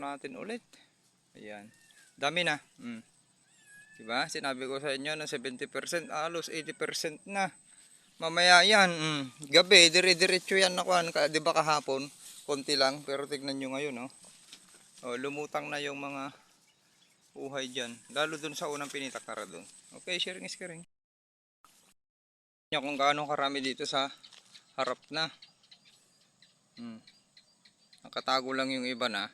natin ulit. Ayan. Dami na. Diba? Sinabi ko sa inyo na 70%, halos 80% na. Mamaya yan, gabi, dire-diretso yan na kuhan. Di ba kahapon, konti lang, pero tignan nyo ngayon, oh. Oh, lumutang na yung mga uhay dyan. Lalo dun sa unang pinitakara dun. Okay, sharing is caring. Kung gaano karami dito sa harap na. Nakatago lang yung iba na.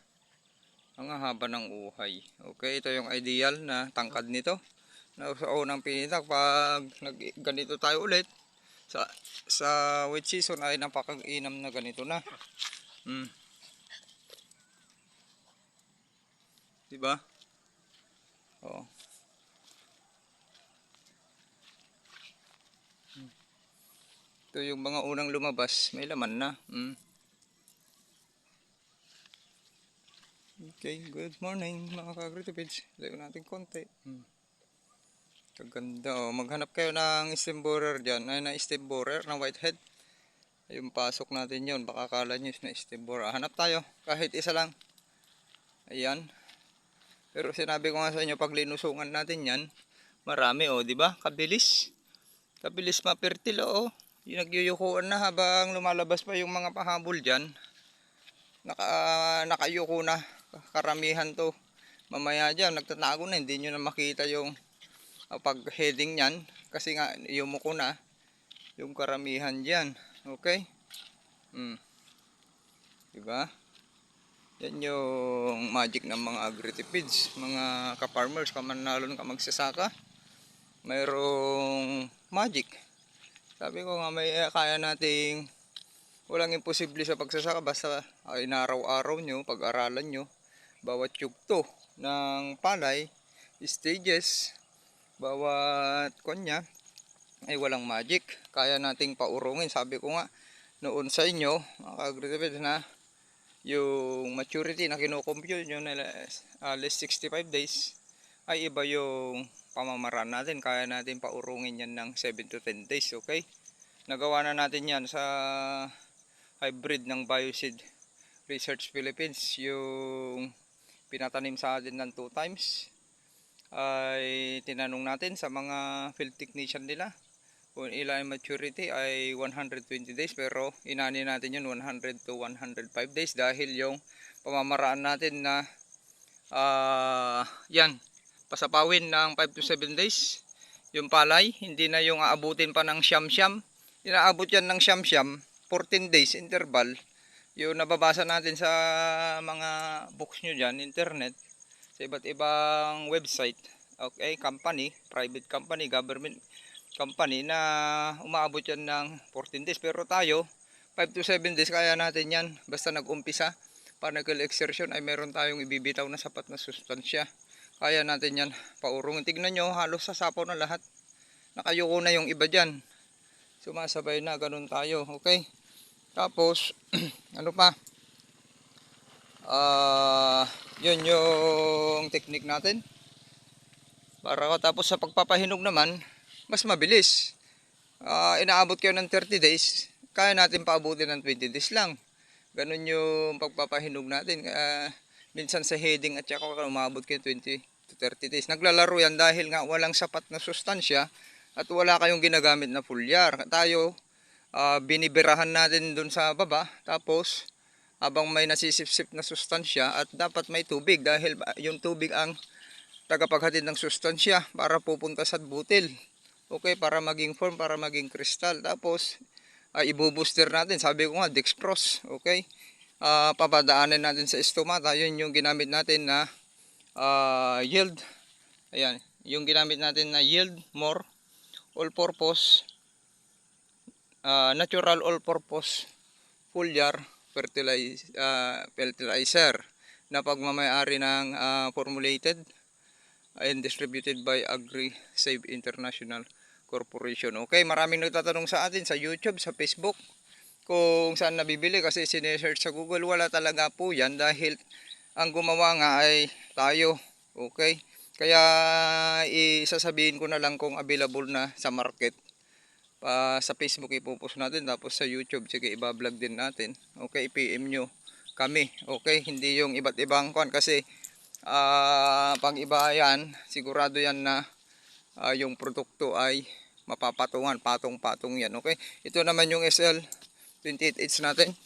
Ang haba ng uhay. Okay, ito yung ideal na tangkad nito. Na sa unang pinitak, pag ganito tayo ulit, sa wet season ay napakainam na ganito na. Diba? Oo. Ito yung mga unang lumabas, may laman na. Okay, good morning mga ka-agritipids. Layo natin konti. Kaganda, oh. Maghanap kayo ng stem borer dyan. Ay, na stem borer na whitehead. Yung pasok natin yun. Baka akala nyo na stem borer. Hanap tayo. Kahit isa lang. Ayan. Pero sinabi ko nga sa inyo, pag linusungan natin yan, marami, oh. Diba? Kabilis. Kabilis mapertil, oh. Yung nagyuyukuan na habang lumalabas pa yung mga pahabol dyan. Nakayuko na. Karamihan to. Mamaya dyan, nagtatago na. Hindi nyo na makita yung pag heading nyan. Kasi nga, yumuko na. Yung karamihan dyan. Okay? Diba? Yan yung magic ng mga agritipids. Mga ka-farmers, kamanalon ka magsasaka. Mayroong magic. Sabi ko nga, may kaya nating walang imposible sa pagsasaka. Basta inaraw-araw nyo, pag-aralan nyo. Bawat yugto ng palay, stages, bawat konya ay walang magic. Kaya nating paurungin. Sabi ko nga noon sa inyo, mga ka-agritipids, na yung maturity na kinocompute nyo na less 65 days ay iba yung pamamaraan natin. Kaya natin paurungin yan ng 7 to 10 days. Okay? Nagawa na natin yan sa hybrid ng Bioseed Research Philippines. Yung pinatanim sa atin ng 2 times ay tinanong natin sa mga field technician nila kung ilan maturity ay 120 days, pero inani natin yun 100 to 105 days dahil yung pamamaraan natin na yan, pasapawin ng 5 to 7 days yung palay, hindi na yung aabutin pa ng siyam-siyam. Inaabot yan ng siyam-siyam 14 days interval. Yung nababasa natin sa mga books nyo dyan, internet, sa iba't ibang website, okay, company, private company, government company, na umaabot yan ng 14 days. Pero tayo, 5 to 7 days kaya natin yan. Basta nag-umpisa, particle exertion ay meron tayong ibibitaw na sapat na sustansya. Kaya natin yan paurungin. Tignan nyo, halos sasapaw na lahat. Nakayuko na yung iba dyan. Sumasabay na, ganun tayo. Okay? Tapos, ano pa? Yun yung technique natin. Para tapos sa pagpapahinog naman, mas mabilis. Inaabot kayo ng 30 days, kaya natin paabutin ng 20 days lang. Ganun yung pagpapahinog natin. Minsan sa heading at saka umabot kayo 20 to 30 days. Naglalaro yan dahil nga walang sapat na sustansya at wala kayong ginagamit na foliar. Tayo, binibirahan natin dun sa baba, tapos habang may nasisipsip na sustansya, at dapat may tubig dahil yung tubig ang tagapaghatid ng sustansya para pupunta sa butil. Okay, para maging form, para maging kristal. Tapos ibubuster natin, sabi ko nga dextrose. Okay, papadaanin natin sa stomata. Yun yung ginamit natin na yield. Ayan, yung ginamit natin na yield more all purpose, natural all purpose foliar fertilizer na pagmamayari ng formulated and distributed by AgriSave International Corporation. Okay, maraming nagtatanong sa atin sa YouTube, sa Facebook, kung saan nabibili, kasi sinesearch sa Google. Wala talaga po yan dahil ang gumawa nga ay tayo. Okay, kaya isasabihin ko na lang kung available na sa market. Sa Facebook ipopost natin, tapos sa YouTube sige ibablog din natin. Okay, PM nyo kami. Okay, hindi yung iba't ibang kuan kasi pag iba yan, sigurado yan na yung produkto ay mapapatungan, patong-patong yan. Okay, ito naman yung SL28H natin.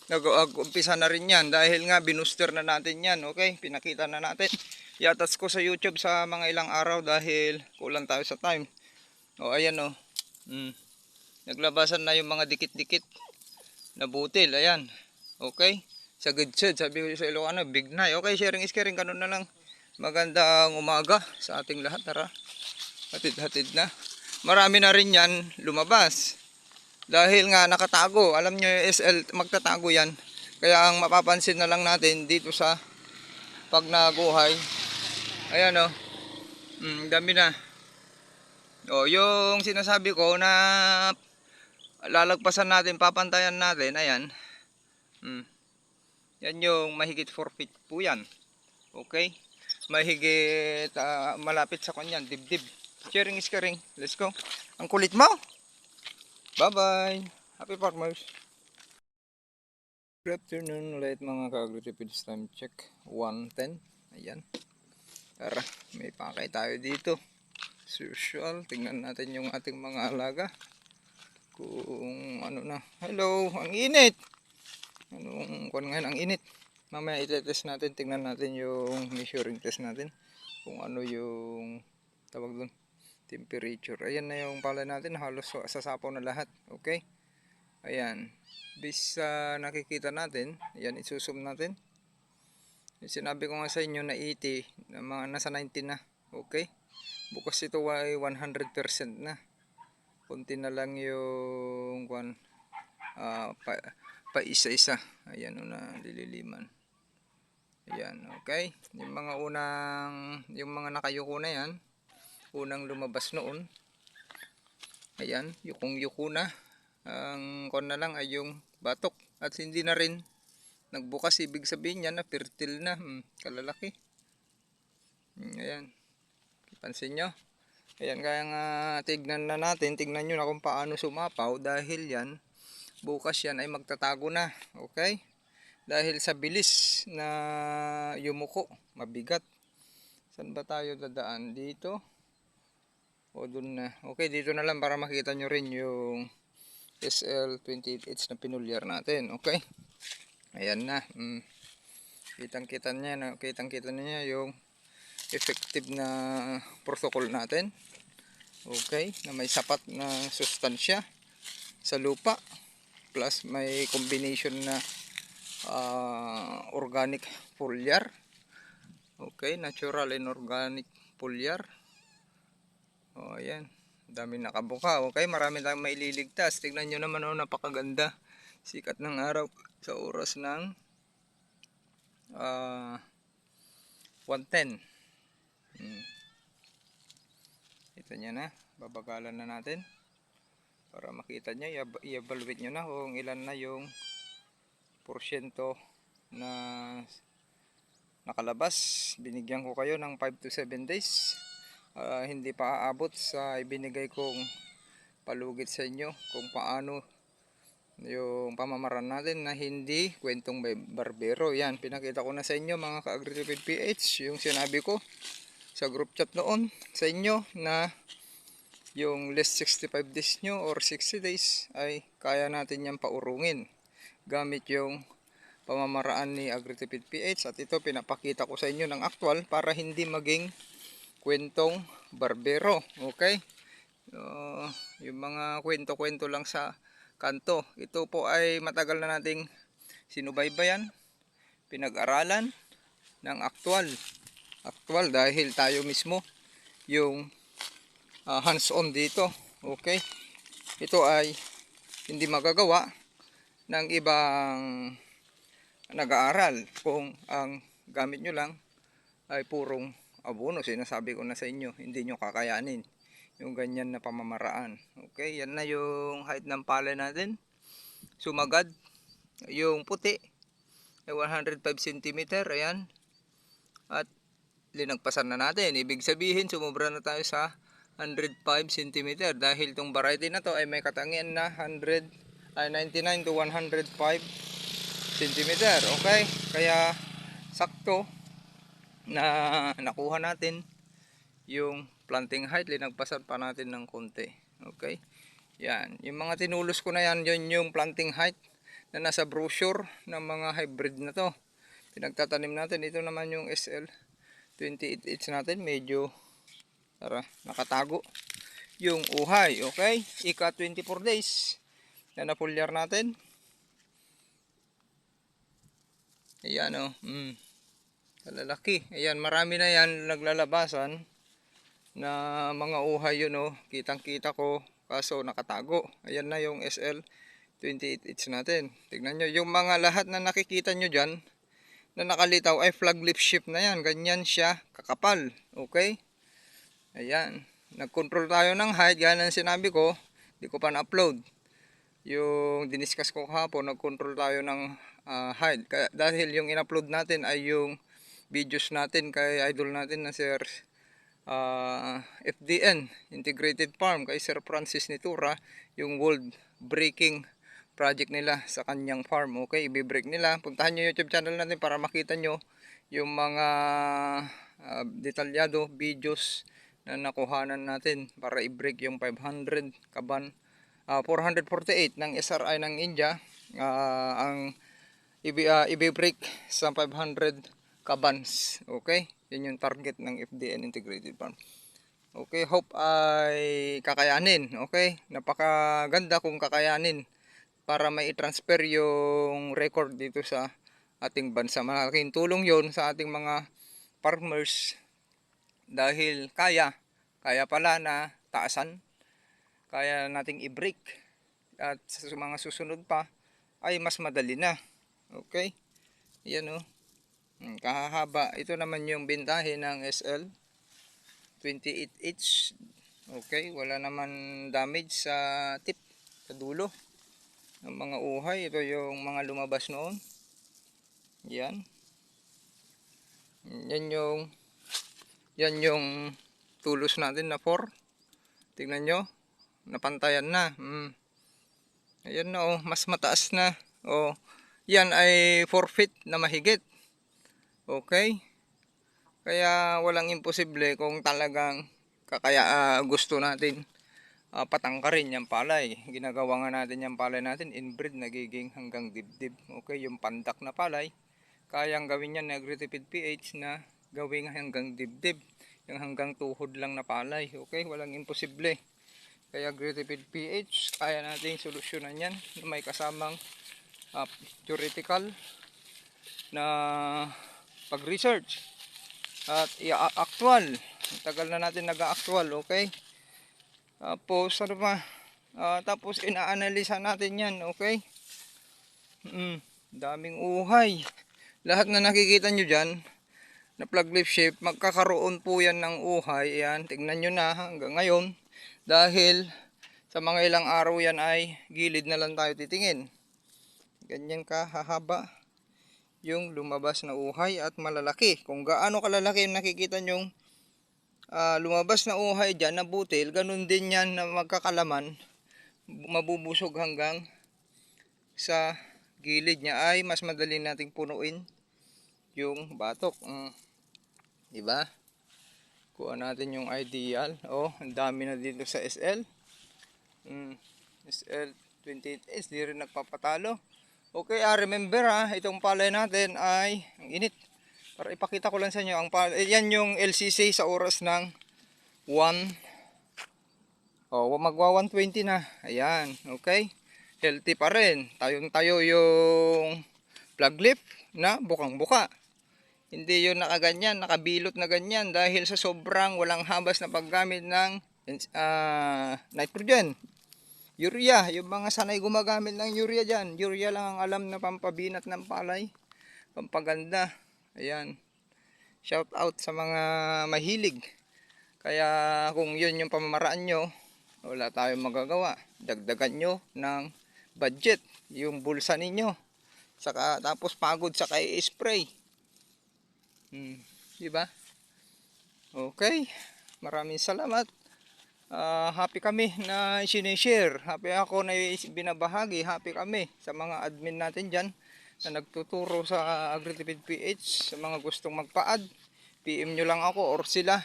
Nag-umpisa na rin yan dahil nga binuster na natin yan. Okay, pinakita na natin. Iatas ko sa YouTube sa mga ilang araw dahil kulang tayo sa time. O ayan o. Naglabasan na yung mga dikit-dikit na butil. Ayan. Okay. Sa good shed, sabi ko sa Ilocano, big na. Okay, sharing is caring. Ganun na lang. Magandang umaga sa ating lahat. Tara. Hatid-hatid na. Marami na rin yan lumabas. Dahil nga nakatago. Alam nyo yung SL, magtatago yan. Kaya ang mapapansin na lang natin dito sa pag naguhay. Ayan o. Dami na. O, yung sinasabi ko na lalagpasan natin, papantayan natin. Ayan. Yan yung mahigit 4 feet po yan. Okay. Mahigit malapit sa kanyan. Dibdib. Sharing is caring. Let's go. Ang kulit mo. Bye-bye. Happy farmers. Good afternoon ulit mga ka-agritipids. Time check. 1:10. Ayan. Tara. May pakay tayo dito. As usual. Tingnan natin yung ating mga alaga. Kung ano na. Hello. Ang init. Anong kung ngayon ang init. Mamaya itetest natin. Tingnan natin yung measuring test natin. Kung ano yung tawag doon. Temperature. Ayan na yung pala natin. Halos sasapaw na lahat. Okay. Ayan. Bisa nakikita natin. Ayan, isusum natin. Yung sinabi ko nga sa inyo na 80. Na mga nasa 90 na. Okay. Bukas ito ay 100% na. Kunti na lang yung pa isa-isa. Ayan na dililiman. Ayan. Okay. Yung mga yung mga nakayuko na yan. Unang lumabas noon. Ayan, yukong-yuko na. Ang kon na lang ay yung batok. At hindi na rin nagbukas. Ibig sabihin niya na fertile na. Kalalaki. Ayan. Pansin nyo. Ayan, kaya nga tignan na natin. Tignan nyo na kung paano sumapaw. Dahil yan, bukas yan ay magtatago na. Okay? Dahil sa bilis na yumuko. Mabigat. Saan ba tayo dadaan? Dito. O dun na. Okay, dito na lang para makita nyo rin yung SL28H na pinulyar natin. Okay. Ayan na. Kitang-kita niya yung effective na protocol natin. Okay, na may sapat na sustansya sa lupa. Plus may combination na organic foliar. Okay, natural and organic foliar. O, ayan. Dami nakabuka. Okay, marami tayong maililigtas. Tignan nyo naman, napakaganda. Sikat ng araw sa oras ng 1:10. Kita nyo na. Babagalan na natin. Para makita nyo, i-evaluate nyo na kung ilan na yung porsyento na nakalabas. Binigyan ko kayo ng 5 to 7 days. Hindi pa aabot sa ibinigay kong palugit sa inyo kung paano yung pamamaraan natin na hindi kwentong barbero. Yan, pinakita ko na sa inyo mga ka-Agritipid PH, yung sinabi ko sa group chat noon sa inyo na yung less 65 days nyo or 60 days ay kaya natin yan paurungin gamit yung pamamaraan ni Agritipid PH. At ito pinapakita ko sa inyo ng actual para hindi maging kwentong barbero. Okay, yung mga kwento-kwento lang sa kanto. Ito po ay matagal na nating sinubaybayan, pinag-aralan ng actual dahil tayo mismo yung hands-on dito. Okay, ito ay hindi magagawa ng ibang nag-aaral kung ang gamit nyo lang ay purong abono. Sinasabi ko na sa inyo, hindi nyo kakayanin yung ganyan na pamamaraan. Okay, yan na yung height ng palay natin. Sumagad. Yung puti ay 105 cm. Ayan. At linagpasan na natin. Ibig sabihin, sumubra na tayo sa 105 cm. Dahil itong variety na to ay may katangian na 99 to 105 centimeter. Okay? Kaya sakto na nakuha natin yung planting height. Linagpasan pa natin ng konti. Okay? Yan. Yung mga tinulos ko na yan, yun yung planting height na nasa brochure ng mga hybrid na to. Pinagtatanim natin. Ito naman yung SL 28H natin. Medyo nakatago yung uhay. Okay? Ika 24 days na napulyar natin. Ayan o. Kalalaki. Ayan, marami na yan naglalabasan na mga uhay yun o. Kitang kita ko. Kaso nakatago. Ayan na yung SL 28H natin. Tignan nyo. Yung mga lahat na nakikita nyo dyan na nakalitaw ay flag leaf shift na yan. Ganyan siya kakapal. Okay? Ayan. Nag-control tayo ng height. Gaya ng sinabi ko. Hindi ko pa na-upload. Yung diniscuss ko kahapon, nag-control tayo ng height. Dahil yung in-upload natin ay yung videos natin kay idol natin na Sir FDN, Integrated Farm, kay Sir Francis Nitura, yung world breaking project nila sa kanyang farm. Okay, i-break nila. Puntahan nyo YouTube channel natin para makita nyo yung mga detalyado videos na nakuhanan natin para i-break yung 500 kaban 448 ng SRI ng India ang i-break sa 500 kabans. Okay? Yun yung target ng FDN Integrated Farm. Okay, hope ay kakayanin. Okay? Napakaganda kung kakayanin para may i-transfer yung record dito sa ating bansa. Malaking tulong yon sa ating mga farmers dahil kaya pala na taasan, kaya nating i-break, at sa mga susunod pa ay mas madali na. Okay? Yan o. Kahahaba. Ito naman yung bintahe ng SL 28H. Okay? Wala naman damage sa tip, sa dulo ng mga uhay. Ito yung mga lumabas noon. Yan. Yan yung tulos natin na 4. Tingnan nyo. Napantayan na. Ayan na oh, mas mataas na. Oh, yan ay 4 feet na mahigit. Okay? Kaya walang imposible kung talagang gusto natin patangkarin yung palay. Ginagawa nga natin yung palay natin, inbreed, nagiging hanggang dibdib. Okay, yung pandak na palay, kayang gawin yan nag-retipid PH na gawing hanggang dibdib. Yung hanggang tuhod lang na palay. Okay, walang imposible. Kaya gritipid PH, kaya nating solusyonan yan. May kasamang theoretical na pag-research at actual. Tagal na natin nag-actual, okay? Tapos ano pa? Tapos ina-analysa natin yan, okay? Daming uhay. Lahat na nakikita nyo dyan na flag leaf shape, magkakaroon po yan ng uhay. Yan, tignan nyo na hanggang ngayon. Dahil sa mga ilang araw yan ay gilid na lang tayo titingin. Ganyan kahahaba yung lumabas na uhay at malalaki. Kung gaano kalalaki yung nakikita nyong lumabas na uhay dyan na butil, ganun din yan na magkakalaman, mabubusog hanggang sa gilid niya, ay mas madali nating punuin yung batok. Diba? Kuha natin yung ideal. Oh, ang dami na dito sa SL. SL 28S, di rin nagpapatalo. Okay, remember itong palay natin ay ang init. Para ipakita ko lang sa inyo ang palay. Yan yung LCC sa oras ng 1. Oh, magwa 120 na. Ayan, okay. Healthy pa rin. Tayong-tayo yung flag leaf na bukang-buka. Hindi yun nakaganyan, nakabilot na ganyan dahil sa sobrang walang habas na paggamit ng nitrogen. Urea, yung mga sanay gumagamit ng urea dyan. Urea lang ang alam na pampabinat ng palay. Pampaganda. Ayan. Shout out sa mga mahilig. Kaya kung yun yung pamamaraan nyo, wala tayong magagawa. Dagdagan nyo ng budget. Yung bulsa ninyo. Tapos pagod sa i-spray. Diba? Okay. Maraming salamat. Happy kami na sinishare. Happy ako na binabahagi. Happy kami sa mga admin natin dyan na nagtuturo sa Agritipid PH. Sa mga gustong magpa-add, PM nyo lang ako or sila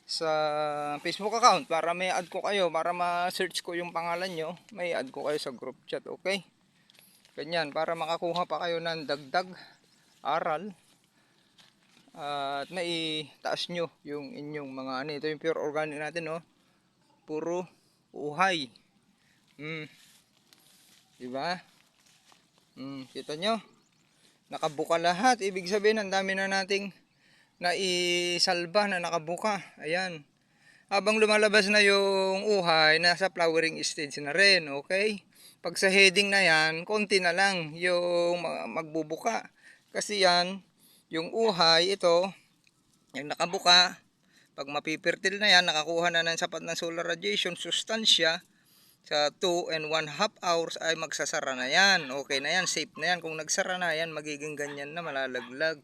sa Facebook account para may add ko kayo, para ma-search ko yung pangalan nyo, may add ko kayo sa group chat, okay? Ganyan, para makakuha pa kayo ng dagdag aral at maitaas nyo yung inyong mga ano. Ito yung pure organic natin, no? Puro uhay. Diba? Kita nyo? Nakabuka lahat. Ibig sabihin, ang dami na nating naisalba na nakabuka. Ayan. Habang lumalabas na yung uhay, nasa flowering stage na rin. Okay? Pag sa heading na yan, konti na lang yung magbubuka. Kasi yan, yung uhay, ito, yung nakabuka, pag mapipirtil na yan, nakakuha na ng sapat ng solar radiation, sustansya, sa 2 and 1/2 hours ay magsasara na yan. Okay na yan, safe na yan. Kung nagsara na yan, magiging ganyan na, malalaglag.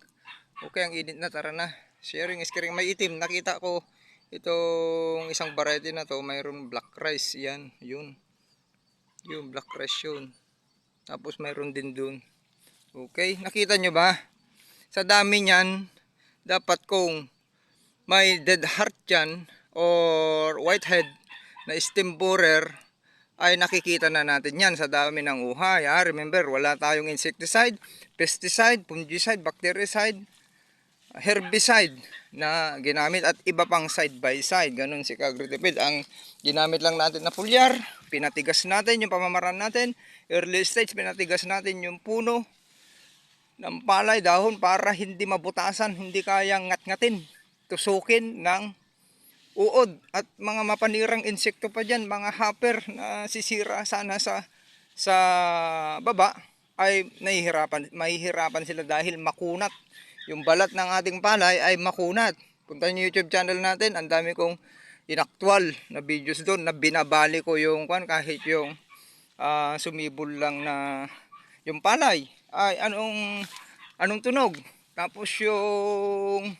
Okay, ang init na, tara na. Sharing, screen, may itim. Nakita ko itong isang variety na to, mayroon black rice. Yan, yun. Yung black rice yun. Tapos mayroon din dun. Okay, nakita nyo ba? Sa dami niyan, dapat kung may dead heart dyan or whitehead na stem borer, ay nakikita na natin yan sa dami ng uhay. Remember, wala tayong insecticide, pesticide, fungicide, bactericide, herbicide na ginamit at iba pang side by side. Ganun si Agritipid. Ang ginamit lang natin na foliar, pinatigas natin yung pamamaraan natin. Early stage, pinatigas natin yung puno ng palay, dahon, para hindi mabutasan, hindi kayang ngat-ngatin, tusukin ng uod at mga mapanirang insekto pa dyan, mga hopper na sisira sana sa baba, ay mahihirapan sila dahil makunat. Yung balat ng ating palay ay makunat. Punta niyo YouTube channel natin, ang dami kong inaktwal na videos doon na binabali ko yung kahit yung sumibol lang na yung palay ay anong tunog. Tapos yung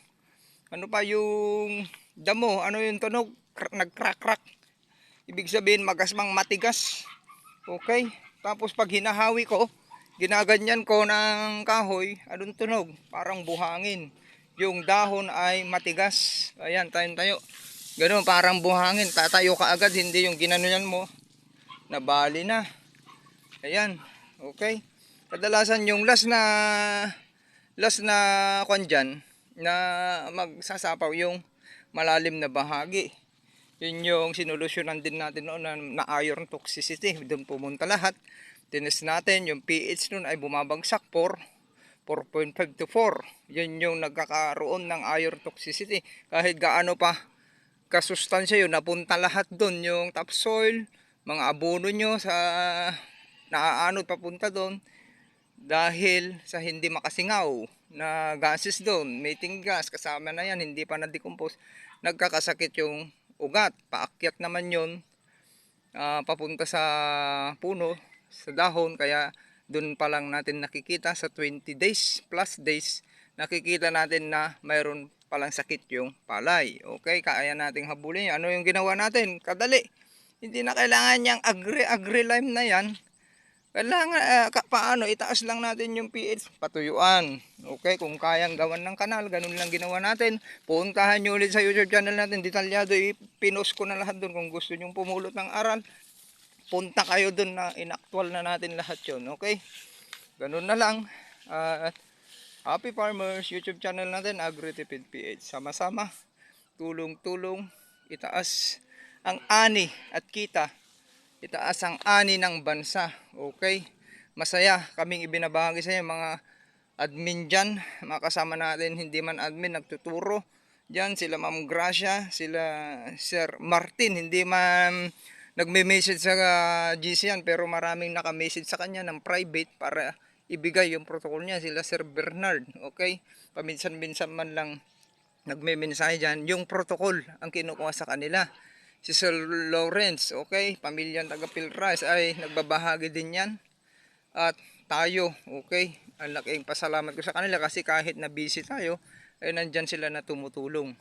ano pa yung damo, ano yung tunog? Nagcrack-crack. Ibig sabihin magasmang matigas. Okay? Tapos pag hinahawi ko, ginaganyan ko ng kahoy, anong tunog? Parang buhangin. Yung dahon ay matigas. Ayan, tayo. Ganun, parang buhangin. Tatayo ka agad, hindi yung ginanunan mo. Nabali na. Ayan. Okay? Kadalasan yung last na kwan dyan, na magsasapaw yung malalim na bahagi. Yun yung sinolusyonan din natin noon na iron toxicity. Doon pumunta lahat. Tinis natin, yung pH nun ay bumabagsak 4.5 to 4. Yun yung nagkakaroon ng iron toxicity. Kahit gaano pa kasustansya yun, napunta lahat doon. Yung topsoil, mga abono nyo sa naaanod papunta doon. Dahil sa hindi makasingaw na gases doon, mating gas, kasama na yan, hindi pa na-decompose, nagkakasakit yung ugat. Paakyat naman yun, papunta sa puno, sa dahon, kaya doon pa lang natin nakikita sa 20 days plus days, nakikita natin na mayroon palang sakit yung palay. Okay, kaya nating habulin. Ano yung ginawa natin? Kadali. Hindi na kailangan niyang agri-lime na yan. Kailangan, paano, itaas lang natin yung pH, patuyuan. Okay, kung kayang gawan ng kanal, ganun lang ginawa natin. Puntahan nyo ulit sa YouTube channel natin, detalyado, ipinost ko na lahat doon. Kung gusto nyo pumulot ng aral, punta kayo doon na inaktwal na natin lahat yun. Okay, ganun na lang. Happy Farmers, YouTube channel natin, Agritipid PH. Sama-sama, tulong-tulong, itaas ang ani at kita. Itaas ang ani ng bansa. Okay? Masaya kaming ibinabahagi sa inyo, mga admin dyan, mga kasama natin, hindi man admin, nagtuturo dyan, sila Ma'am Gracia, sila Sir Martin, hindi man nagme-message sa GC yan, pero maraming naka-message sa kanya ng private para ibigay yung protocol niya, sila Sir Bernard. Okay? Paminsan-minsan man lang nagme-mensahe dyan, yung protocol ang kinukuha sa kanila. Si Sir Lawrence, okay, pamilyang taga Pilrice ay nagbabahagi din yan. At tayo, okay, ang laking pasalamat ko sa kanila kasi kahit na busy tayo, ay nandyan sila na tumutulong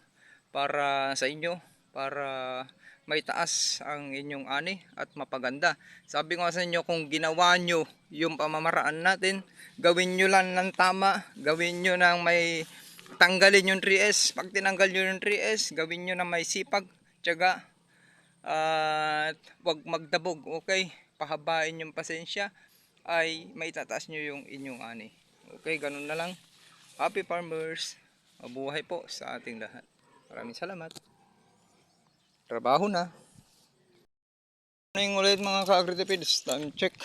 para sa inyo, para may taas ang inyong ani at mapaganda. Sabi ko sa inyo, kung ginawa nyo yung pamamaraan natin, gawin nyo lang ng tama, gawin nyo ng may tanggalin yung 3S. Pag tinanggal nyo yung 3S, gawin nyo na may sipag, tiyaga, at wag magdabog, okay? Pahabain yung pasensya, ay maitataas nyo yung inyong ani. Okay, ganun na lang. Happy farmers! Mabuhay po sa ating lahat. Maraming salamat. Trabaho na. Morning ulit mga ka-agritipeds. Time check.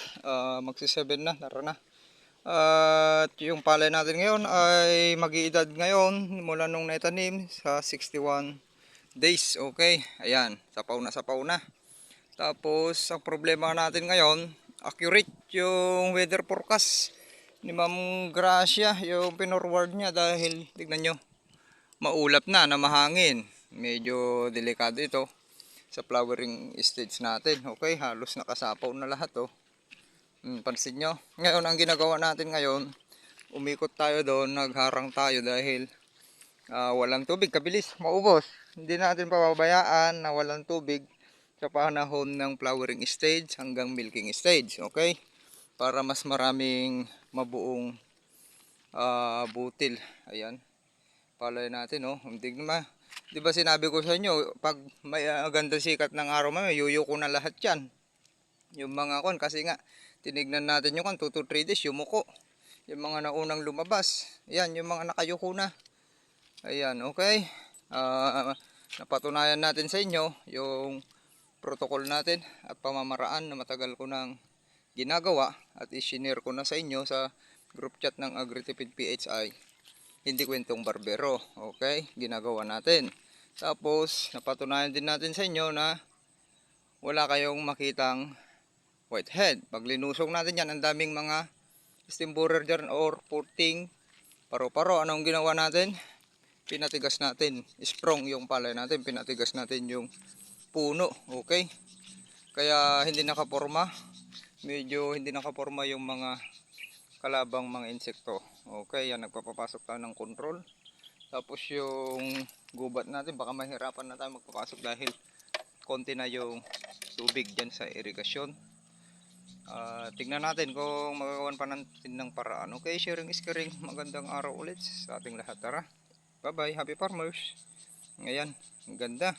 Magsi 7 na. Tara na. At yung palay natin ngayon ay mag-iedad ngayon mula nung naitanim sa 61 days. Okay. Ayan. Sapaw na. Tapos ang problema natin ngayon, accurate yung weather forecast ni Ma'am Gracia, yung pinorward niya dahil tignan nyo, maulap na mahangin. Medyo delikado ito sa flowering stage natin. Okay, halos nakasapaw na lahat oh. Pansin nyo. Ngayon ang ginagawa natin ngayon, umikot tayo doon, nagharang tayo dahil walang tubig, kabilis maubos. Hindi natin pababayaan na walang tubig sa panahon ng flowering stage hanggang milking stage. Okay, para mas maraming mabuong butil. Ayan, palay natin oh. Hindi naman, di ba sinabi ko sa inyo, pag may ganda sikat ng araw may yuyuko na lahat yan. Yung mga kon, kasi nga tinignan natin yung 2 to 3 days yumuko. Yung mga naunang lumabas, ayan, yung mga nakayuko na. Ayan, okay. Napatunayan natin sa inyo yung protocol natin at pamamaraan na matagal ko nang ginagawa at i-share ko na sa inyo sa group chat ng Agritipid PHI. Hindi kwentong barbero. Okay, ginagawa natin. Tapos napatunayan din natin sa inyo na wala kayong makitang whitehead. Pag linusong natin yan, ang daming mga stem borer dyan or puting paro-paro. Anong ginawa natin? Pinatigas natin. Strong yung palay natin. Pinatigas natin yung puno. Okay, kaya hindi nakaporma. Medyo hindi nakaporma yung mga kalabang mga insekto. Okay, yan, nagpapapasok tayo ng control. Tapos yung gubat natin, baka mahirapan na tayo magpapasok dahil konti na yung tubig dyan sa irigasyon. Tingnan natin kung magagawan pa natin ng paraan. Okay, sharing is caring. Magandang araw ulit sa ating lahat. Tara, bye bye, happy farmers. Ngayon, ang ganda.